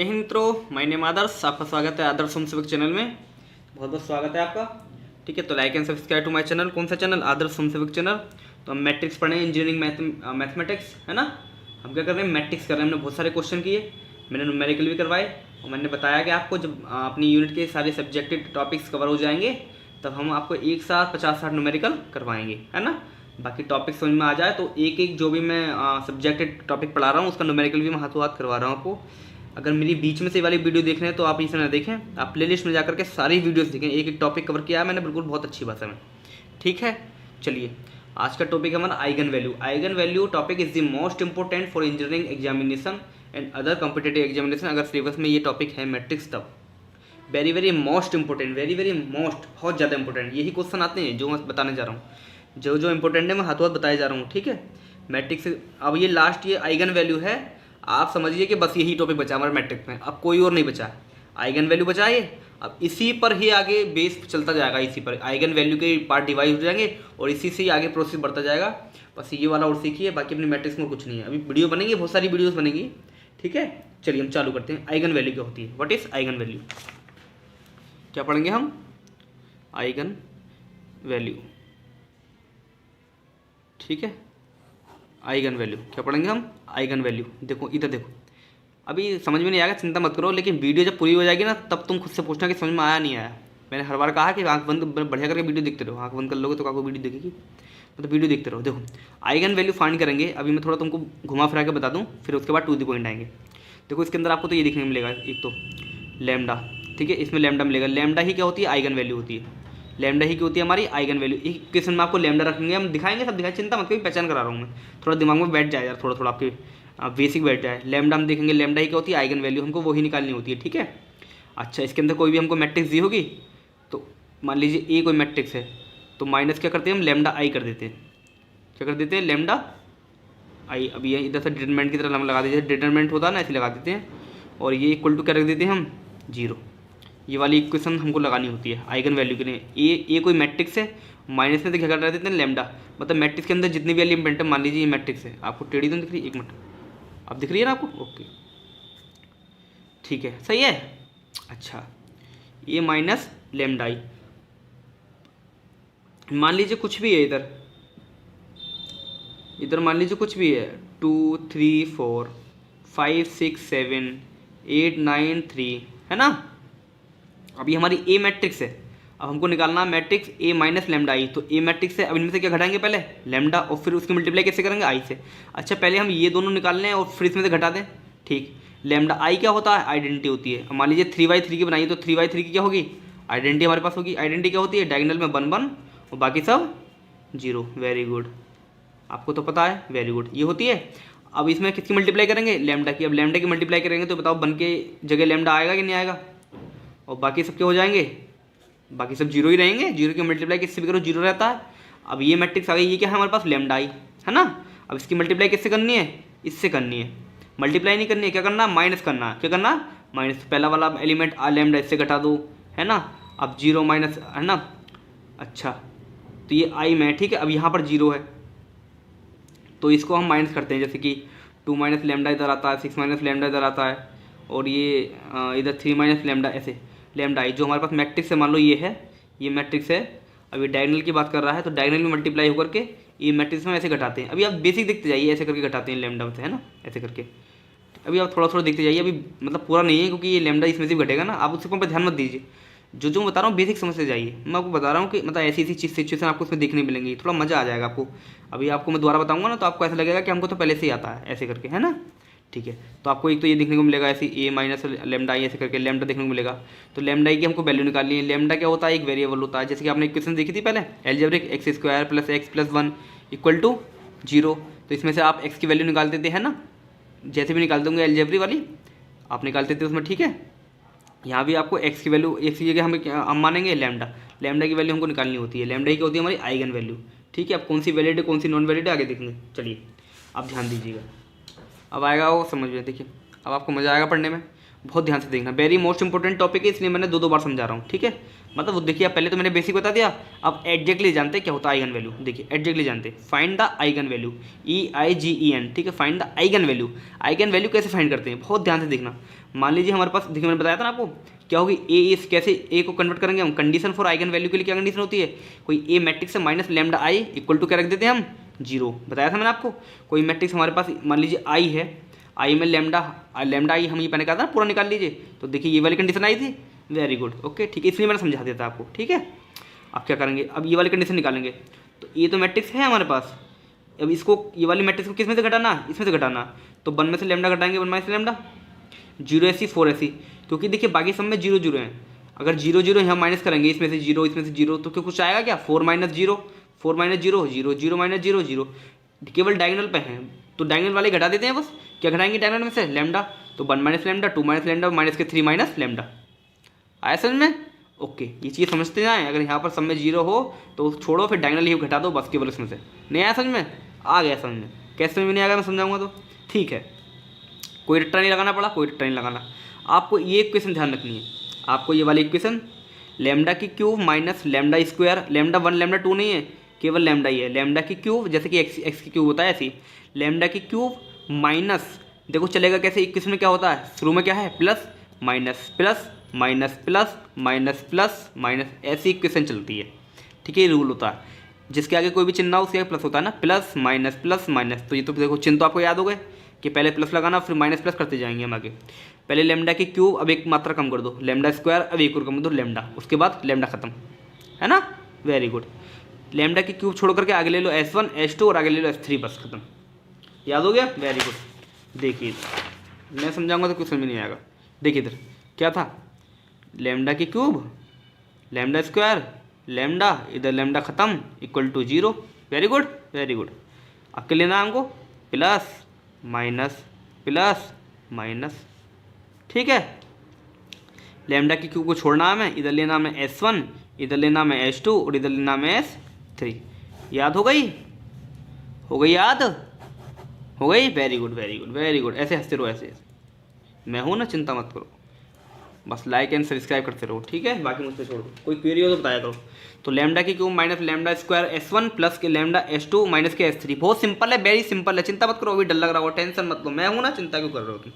जय हिंद मित्रों, my name आदर्श। आपका स्वागत है आदर्श होम सेवक चैनल में। बहुत बहुत स्वागत है आपका। ठीक है, तो like and subscribe to my channel. कौन सा channel? Adarsh home Sevak channel. तो हम मैट्रिक्स पढ़े हैं, इंजीनियरिंग मैथमेटिक्स, है ना। हम क्या कर रहे हैं? मैट्रिक्स कर रहे हैं। हमने बहुत सारे क्वेश्चन किए, मैंने न्यूमेरिकल भी करवाए, और मैंने बताया कि आपको जब अपनी यूनिट के सारे सब्जेक्टिव टॉपिक्स कवर हो जाएंगे तब हम आपको एक साथ 50-60 न्यूमेरिकल करवाएंगे, है ना। बाकी टॉपिक समझ में आ जाए तो एक एक जो भी मैं सब्जेक्टिव टॉपिक पढ़ा रहा हूँ उसका न्यूमेरिकल भी मैं हाथों हाथ करवा रहा हूँ आपको। अगर मेरी बीच में से वाली वीडियो देख रहे हैं तो आप इसे ना देखें, आप प्लेलिस्ट में जाकर के सारी वीडियोस देखें। एक एक टॉपिक कवर किया है मैंने बिल्कुल बहुत अच्छी भाषा में। ठीक है, चलिए आज का टॉपिक है हमारा eigen value. Eigen value topic is the most important for engineering examination and other competitive examination. अगर सिलेबस में ये टॉपिक है मैट्रिक्स तब very very most important, very very most, बहुत ज़्यादा इंपॉर्टेंट यही क्वेश्चन आते हैं जो मैं बताने जा रहा हूँ। जो जो इंपॉर्टेंट है मैं हाथों हाथ बताया जा रहा हूँ। ठीक है, मैट्रिक्स अब ये लास्ट ये आइगन वैल्यू है। आप समझिए कि बस यही टॉपिक बचा हमारे मैट्रिक्स में, अब कोई और नहीं बचा है। आइगन वैल्यू बचा है, अब इसी पर ही आगे बेस चलता जाएगा। इसी पर आइगन वैल्यू के पार्ट डिवाइड हो जाएंगे और इसी से ही आगे प्रोसेस बढ़ता जाएगा। बस ये वाला और सीखिए, बाकी अपनी मैट्रिक्स में कुछ नहीं है। अभी वीडियो बनेंगी, बहुत सारी वीडियोस बनेंगी। ठीक है, चलिए हम चालू करते हैं। आइगन वैल्यू क्या होती है? What is eigen value? क्या पढ़ेंगे हम? Eigen value. ठीक है, आइगन वैल्यू क्या पढ़ेंगे हम? Eigen value. देखो इधर देखो, अभी समझ में नहीं आएगा चिंता मत करो, लेकिन वीडियो जब पूरी हो जाएगी ना तब तुम खुद से पूछना कि समझ में आया नहीं आया। मैंने हर बार कहा कि आंख बंद बढ़िया करके वीडियो देखते रहो। आंख बंद कर लोगे तो आपको वीडियो दिखेगी, मतलब वीडियो देखते रहो। देखो आइगन वैल्यू फाइंड करेंगे। अभी मैं थोड़ा तुमको घुमा फिरा के बता दूँ, फिर उसके बाद टू द पॉइंट आएंगे। देखो इसके अंदर आपको तो ये देखने मिलेगा, एक तो लैम्डा। ठीक है, इसमें लैम्डा मिलेगा। लैम्डा ही क्या होती है? आइगन वैल्यू होती है। लैम्डा ही की होती है हमारी आइगन वैल्यू। एक क्वेश्चन में आपको लैम्डा रखेंगे, हम दिखाएंगे, सब दिखाएंगे, चिंता मत करिए, पहचान करा रहा हूँ मैं। थोड़ा दिमाग में बैठ जाए यार, थोड़ा थोड़ा आपके बेसिक बैठ जाए। लैम्डा हम देखेंगे, लैम्डा ही क्या होती है? Eigen value. हमको वही निकालनी होती है। ठीक है, अच्छा इसके अंदर कोई भी हमको मैट्रिक्स दी होगी तो मान लीजिए ए कोई मैट्रिक्स है तो माइनस क्या करते हैं हम? लैम्डा आई कर देते हैं। क्या कर देते हैं? लैम्डा आई। अब ये इधर से डिटरमिनेंट की तरह हम लगा देते हैं, डिटरमिनेंट होता है ना, ऐसे लगा देते हैं। और ये इक्वल टू क्या रख देते हैं हम? 0। ये वाली इक्वेशन हमको लगानी होती है आइगन वैल्यू के लिए। ए कोई मैट्रिक्स है, माइनस में तो क्या कर देते हैं? लैम्डा। मतलब मैट्रिक्स के अंदर जितनी भी एलिमेंट है, मान लीजिए ये मैट्रिक्स है, आपको टेढ़ी तो दिख रही है? एक मिनट, अब दिख रही है ना आपको? ओके ठीक है, सही है। अच्छा ए माइनस लैम्डा आई, मान लीजिए कुछ भी है इधर, इधर मान लीजिए कुछ भी है, 2 3 4 5 6 7 8 9 3, है ना। अभी हमारी ए मैट्रिक्स है, अब हमको निकालना मैट्रिक्स ए माइनस लैम्डा आई। तो ए मैट्रिक्स है, अब इनमें से क्या घटाएंगे? पहले लैम्डा और फिर उसकी मल्टीप्लाई कैसे करेंगे? आई से। अच्छा पहले हम ये दोनों निकाल लें और फिर इसमें से घटा दें। ठीक, लैम्डा आई क्या होता है? आइडेंटिटी होती है। मान लीजिए 3/3 की बनाई तो 3/3 की क्या होगी? आइडेंटिटी हमारे पास होगी। आइडेंटिटी क्या होती है? डायगोनल में 1 1 और बाकी सब 0। वेरी गुड, आपको तो पता है, वेरी गुड, ये होती है। अब इसमें किसकी मल्टीप्लाई करेंगे? लैम्डा की। अब लैम्डा की मल्टीप्लाई करेंगे तो बताओ बन के जगह लैम्डा आएगा कि नहीं आएगा? और बाकी सब क्या हो जाएंगे? बाकी सब 0 ही रहेंगे। 0 की मल्टीप्लाई किससे भी करो 0 रहता है। अब ये मैट्रिक्स आ गई, ये क्या है हमारे पास? लैम्डा आई, है ना। अब इसकी मल्टीप्लाई किससे करनी है? इससे करनी है। मल्टीप्लाई नहीं करनी है, क्या करना? माइनस करना है। क्या करना? माइनस। पहला वाला एलिमेंट आ लैम्डा, इससे घटा दो, है ना। अब 0 माइनस, है ना। अच्छा तो ये आई में, ठीक है। अब यहाँ पर 0 है तो इसको हम माइनस करते हैं, जैसे कि 2 माइनस लैम्डा इधर आता है, 6 माइनस लैम्डा इधर आता है, और ये इधर 3 माइनस लैम्डा, ऐसे लैम्डा आई। जो हमारे पास मैट्रिक्स है, मान लो ये है, ये मैट्रिक्स है। अब ये डायगोनल की बात कर रहा है तो डायगोनल में मल्टीप्लाई होकर के ये मैट्रिक्स में ऐसे घटाते हैं। अभी आप बेसिक देखते जाइए, ऐसे करके घटाते हैं लैम्डा से, है ना, ऐसे करके। अभी आप थोड़ा थोड़ा देखते जाइए, अभी मतलब पूरा नहीं है क्योंकि ये लैम्डा इसमें से भी घटेगा ना। आप उसके ऊपर ध्यान मत दीजिए, जो जो मैं बता रहा हूँ बेसिक समझ से जाइए। मैं आपको बता रहा हूँ कि मतलब ऐसी ऐसी चीज़ सिचुएशन आपको उसमें देखने मिलेंगी, थोड़ा मज़ा आ जाएगा आपको। अभी आपको मैं दोबारा बताऊँगा ना तो आपको ऐसा लगेगा कि हमको तो पहले से ही आता है, ऐसे करके, है ना। ठीक है, तो आपको एक तो ये देखने को मिलेगा ऐसे ए माइनस लैम्डा आई, ऐसे करके लैम्डा देखने को मिलेगा। तो लैम्डा आई की हमको वैल्यू निकालनी है। लैम्डा क्या होता है? एक वेरिएबल होता है, जैसे कि आपने इक्वेशन देखी थी पहले, एलजेब्रिक x² + x + 1 = 0। तो इसमें से आप x की वैल्यू निकाल देते हैं ना, जैसे भी निकाल दोगे एलजेब्री वाली आप निकाल देते उसमें। ठीक है, यहाँ भी आपको x की वैल्यू, x की जगह हम मानेंगे लैम्डा। लैम्डा की वैल्यू हमको निकालनी होती है। लैम्डा की क्या होती है? हमारी आइगन वैल्यू। ठीक है, अब कौन सी वैलिड है कौन सी नॉन वैलिड है आगे देखेंगे। चलिए अब ध्यान दीजिएगा, अब आएगा वो समझ में। देखिए अब आपको मज़ा आएगा पढ़ने में। बहुत ध्यान से देखना, वेरी मोस्ट इंपॉर्टेंट टॉपिक है, इसलिए मैंने दो बार समझा रहा हूँ, ठीक है। मतलब वो देखिए, पहले तो मैंने बेसिक बता दिया, अब एग्जैक्टली जानते हैं क्या होता है आइगन वैल्यू। देखिए एग्जैक्टली जानते हैं, find the eigen value, EIGEN, ठीक है, find the eigen value. Eigen value कैसे फाइंड करते हैं, बहुत ध्यान से देखना। मान लीजिए हमारे पास, देखिए मैंने बताया था ना आपको, क्या होगी ए इस, कैसे ए को कन्वर्ट करेंगे हम, कंडीशन फॉर आइगन वैल्यू के लिए क्या कंडीशन होती है, कोई ए मैट्रिक्स है minus lambda I equal to क्या रख देते हैं हम, 0, बताया था मैंने आपको। कोई मैट्रिक्स हमारे पास मान लीजिए आई है, आई में लैम्डा आई हम ये पहले कहा था पूरा निकाल लीजिए, तो देखिए ये वाली कंडीशन आई थी, वेरी गुड, ओके ठीक है, इसलिए मैंने समझा दिया था आपको, ठीक है। अब क्या करेंगे, अब ये वाली कंडीशन निकालेंगे, तो ये तो मैट्रिक्स है हमारे पास, अब इसको ये वाली मैट्रिक्स को किस में से घटाना, इसमें से घटाना, तो 1 में से लैम्डा घटाएंगे, 1 माइनस लैम्डा, 0 ऐसी 4 ऐसी, क्योंकि देखिए बाकी सब में 0 0 हैं, अगर 0 0 यहाँ माइनस करेंगे, इसमें से 0 इसमें से 0, तो क्या कुछ आएगा क्या, 4 माइनस 0 4 माइनस 0 0 0 माइनस 0 0, केवल डायगोनल पे हैं, तो डायगोनल वाले घटा देते हैं बस। क्या घटाएंगे डायगोनल में से, लैम्डा, तो 1 minus lambda 2 minus lambda minus के 3 माइनस लैम्डा। आया समझ में, ओके, ये चीज़ समझते जाएँ, अगर यहाँ पर सब में 0 हो तो छोड़ो, फिर डायगोनल ही घटा दो बस, केवल उसमें से। नहीं आया समझ में, आ गया समझ में, कैसे समझ में नहीं आएगा मैं समझाऊंगा तो, ठीक है। कोई रट्टा नहीं लगाना पड़ा, कोई रट्टा नहीं लगाना, आपको ये इक्वेशन ध्यान रखनी है, आपको ये वाली इक्वेशन, लैम्डा की cube minus lambda square, lambda 1 lambda 2 नहीं है, केवल लैम्डा ही है, लैम्डा की क्यूब, जैसे कि एक्स की क्यूब होता है ऐसी, लैम्डा की क्यूब माइनस, देखो चलेगा कैसे, इक्वेशन में क्या होता है, शुरू में क्या है, plus minus plus minus plus minus plus minus, ऐसी इक्वेशन चलती है, ठीक है, ये रूल होता है, जिसके आगे कोई भी चिन्ह हो उसके आगे प्लस होता है ना, प्लस माइनस, तो ये तो देखो चिन्ह तो आपको याद हो गए कि पहले प्लस लगाना फिर माइनस प्लस करते जाएंगे हम आगे। पहले लैम्डा की क्यूब, अब एक मात्रा कम कर दो, लैम्डा स्क्वायर, अब एक और कम कर दो लैम्डा, उसके बाद लैम्डा खत्म, है ना, वेरी गुड। लैम्डा की क्यूब छोड़ करके आगे ले लो S1 S2 और आगे ले लो S3, बस खत्म, याद हो गया, वेरी गुड। देखिए मैं समझाऊंगा तो कुछ समझ नहीं आएगा, देखिए इधर क्या था, लैम्डा की क्यूब, लैम्डा स्क्वायर, लैम्डा, इधर लैम्डा खत्म, equal to 0, very good very good. अब क्या लेना हमको, प्लस माइनस, ठीक है। लैम्डा की क्यूब को छोड़ना हमें, इधर लेना हमें S1, इधर लेना हमें S2 और इधर लेना हमें S3, याद हो गई, याद हो गई, very good very good very good. ऐसे हंसते रहो, ऐसे मैं हूँ ना, चिंता मत करो, बस लाइक एंड सब्सक्राइब करते रहो, ठीक है, बाकी मुझसे छोड़ दो, कोई क्वेरी हो तो बताया करो। तो लैम्डा की cube minus lambda square S1 plus के लैम्डा S2 माइनस के S3, बहुत सिंपल है, वेरी सिंपल है, चिंता मत करो, अभी डर लग रहा हो, टेंशन मत लो, मैं हूँ ना, चिंता क्यों कर रहे हो तुम।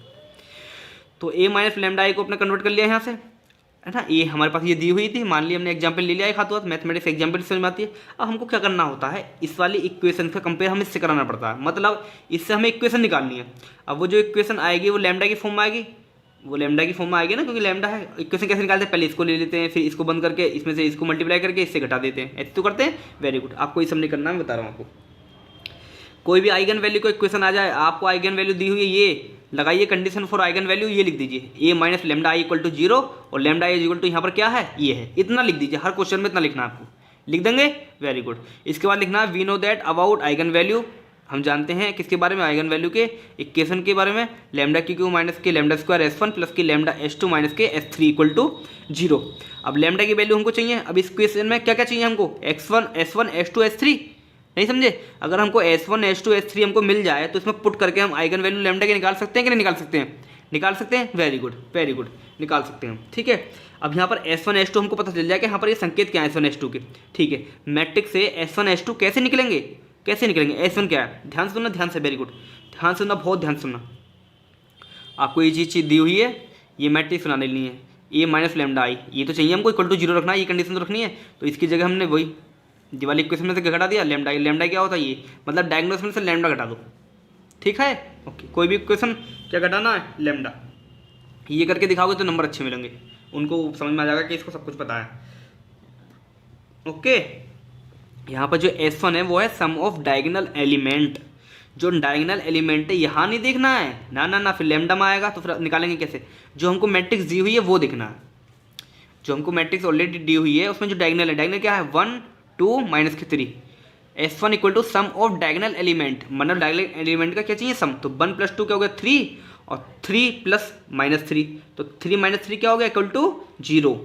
तो a माइनस लैम्डा आई को अपने कन्वर्ट कर लिया यहाँ से, है ना, ये हमारे पास ये दी हुई थी, मान लिया हमने एग्जाम्पल ले लिया, खाते वक्त मैथमेटिक्स एग्जाम्पल समझ में आती है। अब हमको क्या करना होता है, इस वाली इक्वेशन का कंपेयर हमें इससे कराना पड़ता है, मतलब इससे हमें इक्वेशन निकालनी है। अब वो जो इक्वेशन आएगी वो लैम्डा की फॉर्म में आएगी, वो लैम्डा की फॉर्म में आएगी ना, क्योंकि लैम्डा है। इक्वेशन कैसे निकालते हैं, पहले इसको ले लेते हैं, फिर इसको बंद करके इसमें से इसको मल्टीप्लाई करके इससे घटा देते हैं, ऐसे तो करते हैं, वेरी गुड। आपको ये सब नहीं करना, मैं बता रहा हूँ आपको। कोई भी आइगन वैल्यू को इक्वेशन आ जाए, आपको आइगन वैल्यू दी हुई है, ये लगाइए कंडीशन फॉर आइगन वैल्यू, ये लिख दीजिए a minus lambda I equal to 0 और लैम्डा आई इक्वल टू यहाँ पर क्या है, ये है, इतना लिख दीजिए, हर क्वेश्चन में इतना लिखना है आपको, लिख देंगे, वेरी गुड। इसके बाद लिखना है we know that about eigen value, हम जानते हैं किसके बारे में, आइगन वैल्यू के इक्वेशन के बारे में, लैम्डा की क्यू माइनस के लैम्डा स्क्वायर S1 प्लस की लैम्डा S2 माइनस के S3 इक्वल टू 0। अब लैम्डा की वैल्यू हमको चाहिए, अब इस क्वेश्चन में क्या क्या चाहिए हमको, x1 S1 S2 S3, नहीं समझे। अगर हमको S1 S2 S3 हमको मिल जाए तो इसमें पुट करके हम आइगन वैल्यू लैम्डा के निकाल सकते हैं कि नहीं निकाल सकते हैं, निकाल सकते हैं, वेरी गुड निकाल सकते हैं, ठीक है। अब यहाँ पर S1 S2 हमको पता चल जाए कि यहाँ पर ये संकेत क्या है S1 S2 के, ठीक है। मैट्रिक्स से S1 S2 कैसे निकलेंगे, S1 क्या है, ध्यान सुनना, ध्यान से, वेरी गुड, ध्यान सुनना, बहुत ध्यान सुनना। आपको ये चीज़ दी हुई है, ये मैट्रिक्स बनाने लेनी है, a माइनस लैम्डा आई, ये तो चाहिए हमको, इक्वल टू 0 रखना है, ये कंडीशन तो रखनी है, तो इसकी जगह हमने वही दिवाली इक्वेशन में से घटा दिया, लैम्डा क्या होता है, ये मतलब डायगोनल्स में से लैम्डा घटा दो, ठीक है, ओके। कोई भी इक्वेशन क्या घटाना है, लैम्डा, ये करके दिखाओगे तो नंबर अच्छे मिलेंगे, उनको समझ में आ जाएगा कि इसको सब कुछ पता है, ओके। यहाँ पर जो S1 है वो है सम ऑफ डायगोनल एलिमेंट, जो डायगोनल एलिमेंट है यहाँ नहीं देखना है, ना, फिर लैम्डा में आएगा तो फिर निकालेंगे कैसे, जो हमको मैट्रिक्स दी हुई है वो देखना है, जो हमको मैट्रिक्स ऑलरेडी दी हुई है उसमें जो डायगोनल है, डायगोनल क्या है 1 2 माइनस के 3, S1 equal to sum of diagonal element, मतलब डायगोनल एलिमेंट का क्या चाहिए, सम, तो 1 + 2 क्या हो गया 3 और 3 + -3, तो 3 - 3 क्या हो गया इक्वल टू 0।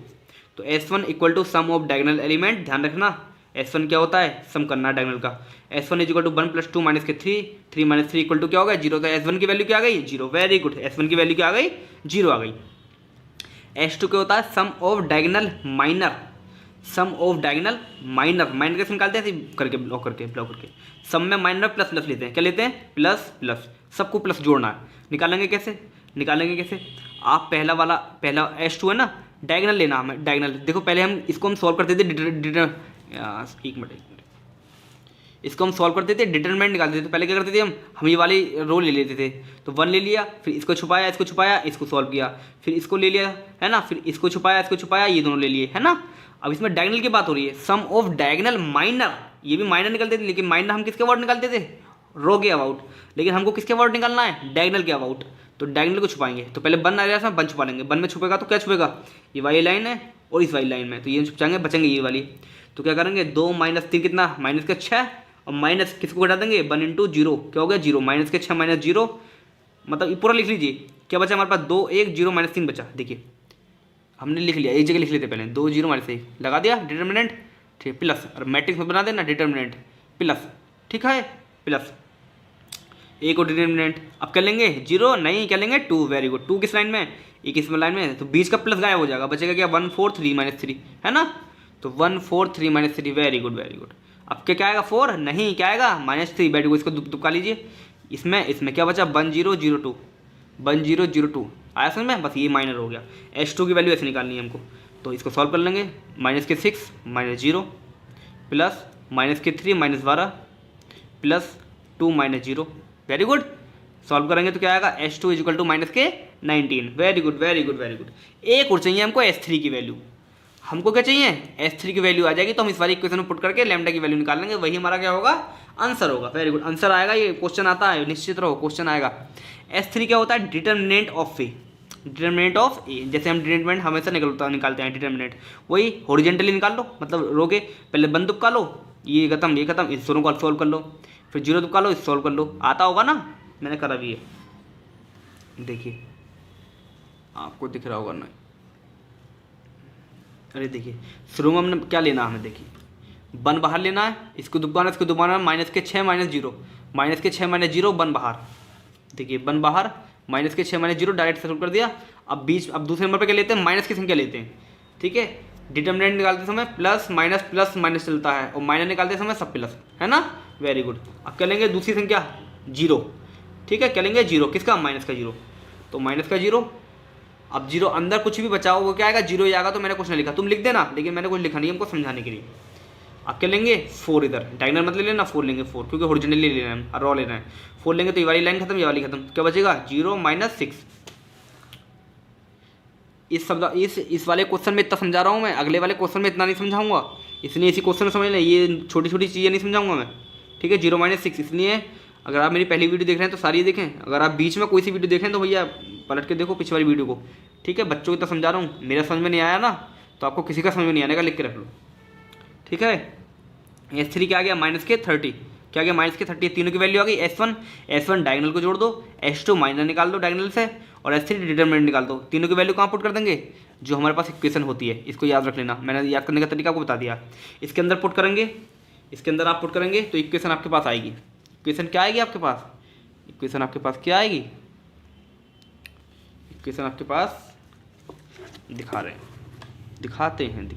तो S1 equal to sum of diagonal element, ध्यान रखना S1 क्या होता है, सम करना है डायगोनल का, S1 इक्वल टू 1 + 2 माइनस के 3, 3 - 3 इक्वल टू क्या हो गया 0, तो S1 की वैल्यू क्या आ गई 0, वेरी गुड, S1 की वैल्यू क्या आ गई 0 आ गई। H2 क्या होता है, sum of diagonal minor, sum of diagonal minor, minor कैसे निकालते हैं, ऐसे करके ब्लॉक करके सम में माइनर प्लस प्लस लेते हैं, क्या लेते हैं, प्लस प्लस, सबको प्लस जोड़ना है। निकालेंगे कैसे, आप पहला H2 है ना, डायगोनल लेना हमें, डायगोनल देखो पहले इसको हम सॉल्व करते थे, एक मिनट इसको हम सॉल्व करते थे, डिटरमिनेंट निकालते थे। तो पहले क्या करते थे हम ये वाली रो ले लेते थे, तो 1 ले लिया, फिर इसको छुपाया इसको सॉल्व किया, फिर इसको ले लिया है ना, फिर इसको छुपाया ये दोनों ले लिए है ना। अब इसमें डायगोनल की बात हो रही है, सम ऑफ डायगोनल माइनर, ये भी माइनर निकलते थे, लेकिन माइनर हम किसके अबाउट निकालते थे, रो के अबाउट, लेकिन हमको किसके अबाउट निकालना है, डायगोनल के अबाउट। तो डायगोनल को छुपाएंगे, तो पहले 1 आ रहा है, 1 छुपा लेंगे, 1 में छुपेगा तो क्या छुपेगा, ये वाली लाइन है और इस वाली लाइन में, तो ये छुप जाएंगे, बचेंगे ये वाली। तो क्या करेंगे, 2 माइनस 3 कितना, माइनस के 6, और माइनस किसको घटा देंगे, 1 इंटू 0 क्या हो गया 0, माइनस के 6 माइनस 0, मतलब ये पूरा लिख लीजिए, क्या बचा हमारे पास 2 1 0 माइनस 3 बचा। देखिए हमने लिख लिया, एक जगह लिख लेते पहले, 2 0 माइनस 1 लगा दिया, डिटर्मिनेंट ठीक प्लस, और मैट्रिक्स में बना देना डिटर्मिनेंट प्लस, ठीक है प्लस, एक और डिटर्मिनेंट। अब क्या लेंगे 0 नहीं, क्या लेंगे 2, वेरी गुड, 2 किस लाइन में, एक इस लाइन में, तो बीच का प्लस गायब हो जाएगा, बचेगा क्या 1 4 3 माइनस 3 है ना, तो 1 4 3 माइनस 3, वेरी गुड। अब क्या आएगा 4 नहीं, क्या आएगा -3, बैठ को इसको दुबका लीजिए, इसमें क्या बचा 1 0 0 2, 1 0 0 2 आया समझ में, बस ये माइनर हो गया। H2 की वैल्यू ऐसे निकालनी है हमको, तो इसको सॉल्व कर लेंगे, माइनस के 6 माइनस 0 प्लस माइनस के 3 minus 12 plus 2 minus 0, very good. Solve करेंगे तो क्या आएगा H2 इजिकल टू माइनस के 19, वेरी गुड। एक और चाहिए हमको S3 की वैल्यू, हमको क्या चाहिए S3 की वैल्यू आ जाएगी तो हम इस वाली इक्वेशन में पुट करके लैम्डा की वैल्यू निकाल लेंगे, वही हमारा क्या होगा आंसर होगा, वेरी गुड। आंसर आएगा, ये क्वेश्चन आता है, निश्चित रहो क्वेश्चन आएगा। S3 क्या होता है, determinant of A, determinant of A, जैसे हम डिटर्मिनेंट हमेशा निकालते हैं डिटर्मिनेंट, वही हॉरिजेंटली निकाल लो, मतलब रोगे पहले 1 तुक्का लो, ये खत्म, इस दोनों को सॉल्व कर लो, फिर 0 तुक्का लो, इस सॉल्व कर लो, आता होगा ना, मैंने करा भी है, देखिए आपको दिख रहा होगा ना, अरे देखिए शुरू में हमने क्या लेना है, हमें देखिए 1 बाहर लेना है, इसको दुबारा माइनस के 6 माइनस 0, माइनस के 6 माइनस 0 1 बाहर, देखिए 1 बाहर, माइनस के 6 माइनस 0 डायरेक्ट सॉल्व कर दिया। अब दूसरे नंबर पे क्या लेते हैं, माइनस की संख्या लेते हैं, ठीक है। डिटर्मिनेंट निकालते समय प्लस माइनस चलता है, और माइनस निकालते समय सब प्लस है ना, वेरी गुड। अब क्या लेंगे दूसरी संख्या 0, ठीक है, क्या लेंगे 0, किसका माइनस का 0, तो माइनस का 0। अब 0 अंदर कुछ भी बचाओ वो क्या आएगा 0 ही आएगा, तो मैंने कुछ नहीं लिखा, तुम लिख देना, लेकिन मैंने कुछ लिखा नहीं हमको समझाने के लिए। अब क्या लेंगे 4, इधर डायगोनल मत ले लेना, 4 लेंगे 4, क्योंकि हॉरिजॉन्टली लेना है, रॉ लेना है, 4 लेंगे तो ये वाली लाइन खत्म, ये वाली खत्म, क्या बचेगा 0 माइनस 6। इस वाले क्वेश्चन में इतना समझा रहा हूँ मैं, अगले वाले क्वेश्चन में इतना नहीं समझाऊंगा, इसलिए इसी क्वेश्चन में समझ लें, ये छोटी छोटी चीज़ें नहीं समझाऊंगा मैं, ठीक है। 0 माइनस 6 इसलिए, अगर आप मेरी पहली वीडियो देख रहे हैं तो सारी देखें, अगर आप बीच में कोई सी वीडियो देखें तो भैया पलट के देखो पिछली वाली वीडियो को, ठीक है। बच्चों को इतना समझा रहा हूँ, मेरा समझ में नहीं आया ना तो आपको किसी का समझ में नहीं आने का, लिख के रख लो, ठीक है। S3 क्या आ गया माइनस के 30, क्या गया माइनस के 30, तीनों की वैल्यू आ गई। S1 डायगोनल को जोड़ दो, S2 माइनस निकाल दो डायगोनल से, और S3 डिटरमिनेंट निकाल दो, तीनों की वैल्यू कहाँ पुट कर देंगे, जो हमारे पास इक्वेशन होती है, इसको याद रख लेना, मैंने याद करने का तरीका आपको बता दिया। इसके अंदर पुट करेंगे, इसके अंदर आप पुट करेंगे तो इक्वेशन आपके पास आएगी। इक्वेशन क्या आएगी आपके पास, इक्वेशन आपके पास क्या आएगी, इक्वेशन आपके पास दिखाते हैं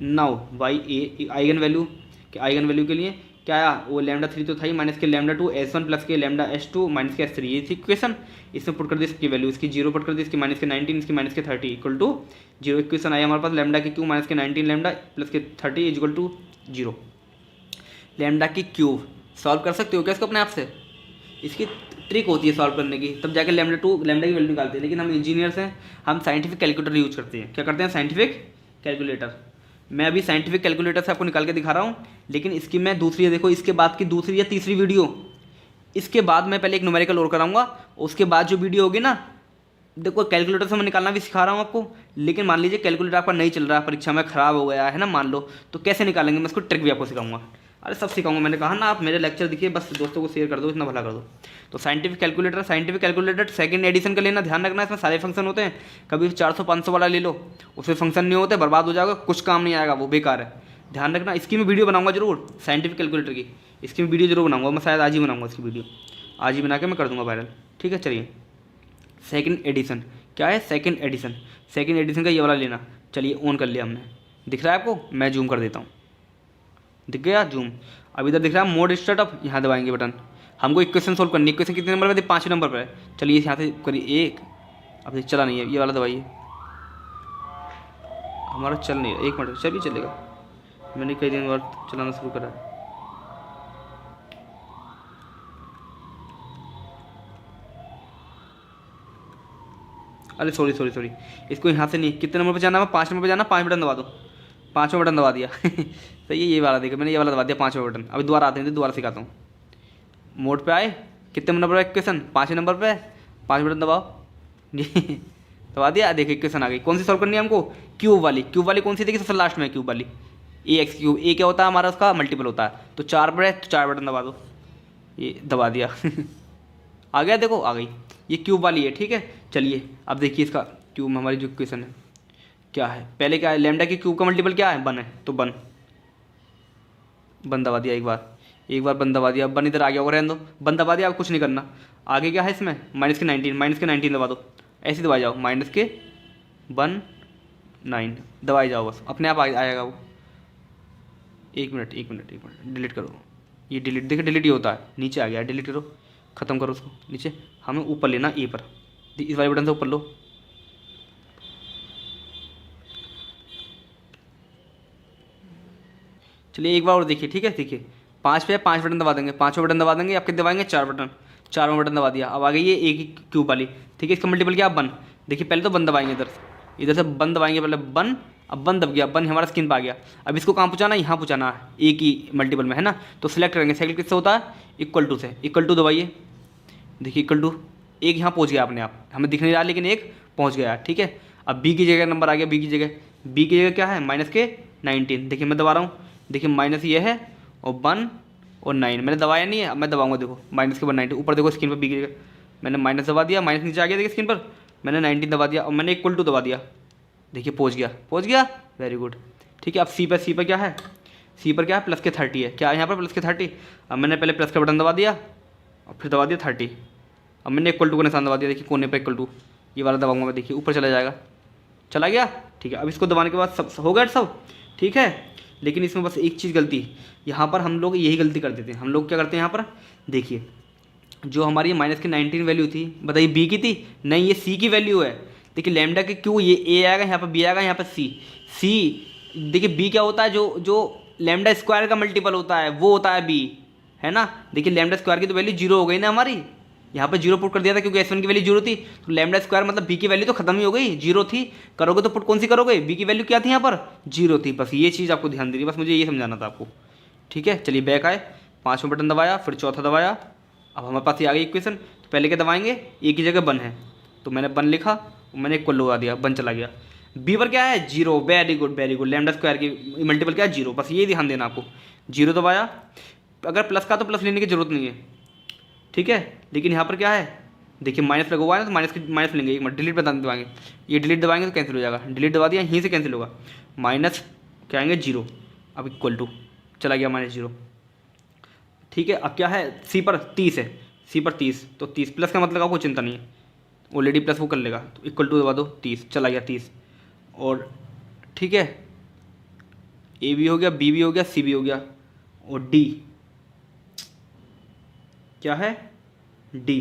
now by A eigen value के लिए क्या आया, वो λ3 तो था ही, माइनस के λ2 S1 प्लस के λ S2 माइनस के S3, ये थी इक्वेशन। इसमें पुट कर दी इसकी वैल्यू, इसकी 0 पुट कर दी, इसकी माइनस के 19, इसकी माइनस के 30 इक्वल टू 0। इक्वेशन आई हमारे पास λ की क्यूब माइनस के 19 λ प्लस के 30 इक्वल टू 0। लैम्डा की क्यूब सॉल्व कर सकते हो क्या इसको अपने आप से, इसकी ट्रिक होती है सॉल्व करने की, तब जाके लैम्डा की वैल्यू निकालते हैं। लेकिन हम इंजीनियर्स हैं, हम साइंटिफिक कैलकुलेटर यूज करते हैं। क्या करते हैं, साइंटिफिक कैलकुलेटर। मैं अभी साइंटिफिक कैलकुलेटर से आपको निकाल के दिखा रहा हूँ, लेकिन इसकी मैं दूसरी, देखो इसके बाद की दूसरी या तीसरी वीडियो, इसके बाद मैं पहले एक न्यूमेरिकल और कराऊंगा, उसके बाद जो वीडियो होगी ना, देखो कैलकुलेटर से मैं निकालना भी सिखा रहा हूँ आपको। लेकिन मान लीजिए कैलकुलेटर आपका नहीं चल रहा, परीक्षा में ख़राब हो गया है ना, मान लो, तो कैसे निकालेंगे मैं इसको ट्रिक भी आपको सिखाऊंगा। अरे सब सिखाऊंगा, मैंने कहा ना, आप मेरे लेक्चर देखिए, बस दोस्तों को शेयर कर दो, इतना भला कर दो। तो साइंटिफिक कैलकुलेटर सेकंड एडिशन का लेना, ध्यान रखना, इसमें सारे फंक्शन होते हैं। कभी 400-500 वाला ले लो, उसमें फंक्शन नहीं होते, बर्बाद हो जाएगा, कुछ काम नहीं आएगा, वो बेकार है। ध्यान रखना, इसकी मैं वीडियो बनाऊंगा जरूर, साइंटिफिक कैलकुलेटर की इसकी वीडियो जरूर बनाऊंगा, मैं शायद आज ही बनाऊंगा इसकी वीडियो, आज ही बना के मैं कर दूंगा वायरल, ठीक है। चलिए सेकंड एडिशन। क्या है? Second edition. सेकंड एडिशन का ये वाला लेना। चलिए ऑन कर लिया हमने। दिख रहा है आपको? मैं जूम कर देता हूँ। दिख गया जूम? अब इधर दिख रहा है मोड स्टार्टअप, यहाँ दबाएंगे बटन। हमको इक्वेशन सोल्व करनी है। इक्वेशन कितने नंबर पे? 5वें नंबर पर है। चलिए यहाँ से करिए एक। अब ये चला नहीं है, ये वाला दबाइए। हमारा चल नहीं है, 1 मिनट चलिए चलेगा। मैंने कई दिन बाद चलाना शुरू करा है। अरे सॉरी, इसको यहाँ से नहीं, कितने नंबर पे जाना है? 5 नंबर पे जाना। 5 बटन दबा दो। 5वां बटन दबा दिया। सही है, ये वाला देखो, मैंने ये वाला दबा दिया 5वां बटन। अभी दोबारा आते हैं तो दोबारा सिखाता हूँ। मोड पे आए, कितने नंबर पर इक्वेशन? 5वें नंबर पे। 5 बटन दबाओ। दबा दिया। देखिए इक्वेशन आ गई। कौन सी सॉल्व करनी है हमको? क्यूब वाली। क्यूब वाली कौन सी? देखिए सबसे लास्ट में क्यूब वाली, ए एक्स क्यूब। ए क्या होता है हमारा? उसका मल्टीपल होता है। तो 4 पर है तो 4 बटन दबा दो। ये दबा दिया। आ गया, देखो आ गई। ये क्यूब वाली है, ठीक है। चलिए अब देखिए इसका क्यूब में हमारी जो इक्वेशन है क्या है। पहले क्या है? लैम्डा की क्यूब का मल्टीपल क्या है? 1 है। तो 1 दबा दिया एक बार। 1 दबा दिया। 1 इधर आ गया होगा, रहने दो। 1 दबा दिया, अब कुछ नहीं करना। आगे क्या है इसमें? -19 दबा दो। ऐसे दबाई जाओ, -19 दबाई जाओ, बस अपने आप आएगा वो। एक मिनट डिलीट करो। ये डिलीट, देखिए डिलीट ही होता है। नीचे आ गया, डिलीट करो, ख़त्म करो उसको। नीचे हमें ऊपर लेना, ए पर। इस वाले बटन से ऊपर लो। चलिए एक बार और देखिए, ठीक है। देखिए 5 पे 5 बटन दबा देंगे। 5वां बटन दबा देंगे। आपके दबाएंगे 4 बटन। 4वां बटन दबा दिया। अब आ गई ये एक ही क्यूब वाली, ठीक है। इसका मल्टीपल क्या? 1। देखिए पहले तो 1 दबाएंगे, इधर से 1 दबाएंगे पहले। 1, अब 1 दब गया। 1 हमारा स्क्रीन पर आ गया। अब इसको कहाँ पहुँचाना है? यहाँ पहुँचाना है, एक ही मल्टीपल में, है ना। तो सिलेक्ट करेंगे। सेलेक्ट किससे होता है? इक्वल टू से। इक्वल टू दबाइए। देखिए इक्वल टू, एक यहाँ पहुँच गया अपने आप, हमें दिख नहीं रहा लेकिन एक पहुँच गया, ठीक है। अब बी की जगह नंबर आ गया। बी की जगह क्या है? -19। देखिए मैं दबा रहा हूँ। देखिए माइनस ये है और 1 और 9 मैंने दबाया नहीं है। अब मैं दबाऊंगा, देखो -19 ऊपर देखो स्क्रीन पर। बी की जगह मैंने माइनस दबा दिया, माइनस नीचे आ गया, देखिए स्क्रीन पर। मैंने 19 दबा दिया और मैंने इक्वल टू दबा दिया। देखिए पहुँच गया। वेरी गुड, ठीक है। अब सी पर क्या है? सी पर क्या है? +30 है। क्या है यहाँ पर? +30। अब मैंने पहले प्लस का बटन दबा दिया और फिर दबा दिया 30। अब मैंने इक्वल टू का निशान दबा दिया। देखिए कोने पे इक्वल टू, ये वाला दबाऊंगा मैं। देखिए ऊपर चला जाएगा, चला गया, ठीक है। अब इसको दबाने के बाद सब हो गया सब, ठीक है। लेकिन इसमें बस एक चीज़ गलती, यहाँ पर हम लोग यही गलती कर देते हैं। हम लोग क्या करते हैं यहाँ पर? देखिए जो हमारी -19 वैल्यू थी, बताइए बी की थी? नहीं, ये सी की वैल्यू है। देखिए लैम्डा के क्यों, ये ए आएगा यहाँ पर, बी आएगा यहाँ पर, सी। देखिए बी क्या होता है? जो लैम्डा स्क्वायर का मल्टीपल होता है वो होता है बी, है ना। देखिए लैम्डा स्क्वायर की तो वैल्यू 0 हो गई ना हमारी। यहाँ पे 0 पुट कर दिया था क्योंकि S1 की वैल्यू 0 थी। तो लैम्डा स्क्वायर मतलब बी की वैल्यू तो खत्म ही हो गई, 0 थी। करोगे तो पुट कौन सी करोगे? बी की वैल्यू क्या थी यहाँ पर? 0 थी। बस ये चीज़ आपको ध्यान देनी, बस मुझे ये समझाना था आपको, ठीक है। चलिए बैक आए, 5वां बटन दबाया, फिर चौथा दबाया। अब हमारे पास ये आ गई इक्वेशन। तो पहले क्या दबाएंगे? ए की जगह 1 है, तो मैंने 1 लिखा, मैंने इक्वल लगा दिया, 1 चला गया। बी पर क्या है? 0। Very good. लैम्डा स्क्वायर की मल्टीपल क्या है? 0। बस ये ध्यान देना आपको। 0 दबाया। अगर प्लस का तो प्लस लेने की जरूरत नहीं है, ठीक है। लेकिन यहाँ पर क्या है? देखिए माइनस लगा हुआ है ना, तो माइनस लेंगे। एक मिनट, डिलीट बता दबाएंगे। ये डिलीट दबाएंगे तो कैंसिल हो जाएगा। डिलीट दबा दिया, यहीं से कैंसिल होगा। माइनस क्या आएंगे? 0। अब इक्वल टू चला गया -0, ठीक है। अब क्या है? सी पर 30 है। सी पर 30, तो 30 प्लस का मतलब आपको चिंता नहीं है, ऑलरेडी प्लस वो कर लेगा। तो इक्वल टू दबा दो, 30 चला गया 30। और ठीक है, ए भी हो गया, बी भी हो गया, सी भी हो गया, और डी क्या है? डी।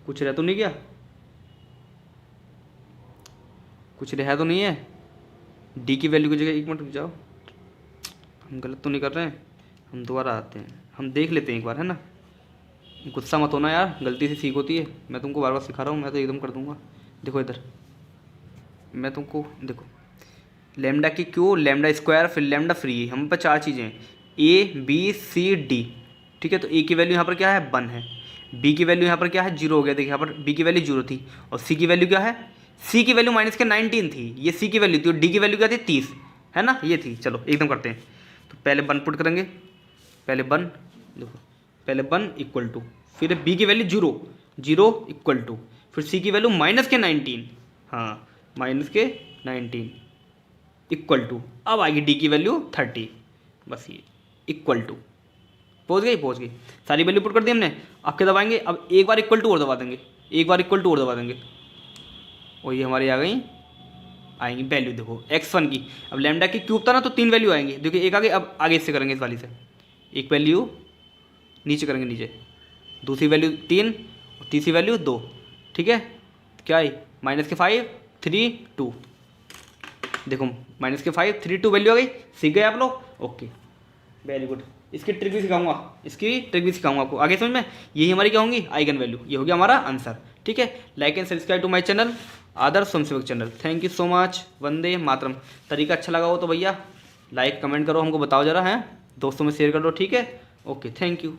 कुछ रह तो नहीं गया? कुछ रहा तो नहीं है? डी की वैल्यू की जगह, एक मिनट रुक जाओ, हम गलत तो नहीं कर रहे हैं। हम दोबारा आते हैं, हम देख लेते हैं एक बार, है ना। गुस्सा मत होना यार, गलती से सीख होती है। मैं तुमको बार बार सिखा रहा हूँ, मैं तो एकदम कर दूंगा। देखो इधर मैं तुमको, देखो लैम्डा की क्यों, लैम्डा स्क्वायर, फिर लैम्डा फ्री, हम पर 4 चीज़ें हैं, ए बी सी डी, ठीक है। तो ए की वैल्यू यहाँ पर क्या है? 1 है। बी की वैल्यू यहाँ पर क्या है? 0 हो गया। देखिए यहाँ पर बी की वैल्यू 0 थी। और सी की वैल्यू क्या है? सी की वैल्यू -19 थी, ये सी की वैल्यू थी। और डी की वैल्यू क्या थी? 30, है ना, ये थी। चलो एकदम करते हैं। तो पहले 1 पुट करेंगे, पहले 1, देखो पहले 1 इक्वल टू, फिर बी की वैल्यू 0 इक्वल टू, फिर सी की वैल्यू -19, हाँ -19 इक्वल टू, अब आएगी डी की वैल्यू 30, बस ये इक्वल टू, पहुँच गई। सारी वैल्यू पुट कर दी हमने। अब क्या दबाएंगे? अब एक बार इक्वल टू और दबा देंगे, एक बार इक्वल टू और दबा देंगे। और ये हमारी आ गई आएंगी वैल्यू। देखो x1 की, अब लैम्डा की क्यूब था ना तो 3 वैल्यू आएंगी। देखिए एक आगे, अब आगे इससे करेंगे इस वाली से, एक वैल्यू नीचे करेंगे, नीचे दूसरी वैल्यू 3 और तीसरी वैल्यू 2। ठीक है, क्या आई -5 3 2। देखो -5 3 2 वैल्यू आ गई। सीख गए आप लोग? Okay very good. इसकी ट्रिक भी सिखाऊंगा, इसकी ट्रिक भी सिखाऊंगा आपको आगे समझ में। यही हमारी क्या होंगी आइगन वैल्यू। ये हो गया हमारा आंसर। ठीक है, like and subscribe to my channel Adarsh Swayamsevak channel. Thank you so much. Vande Mataram. तरीका अच्छा लगा हो तो भैया लाइक कमेंट करो, हमको बताओ जरा, हैं दोस्तों में शेयर कर दो। ठीक है, ओके थैंक यू।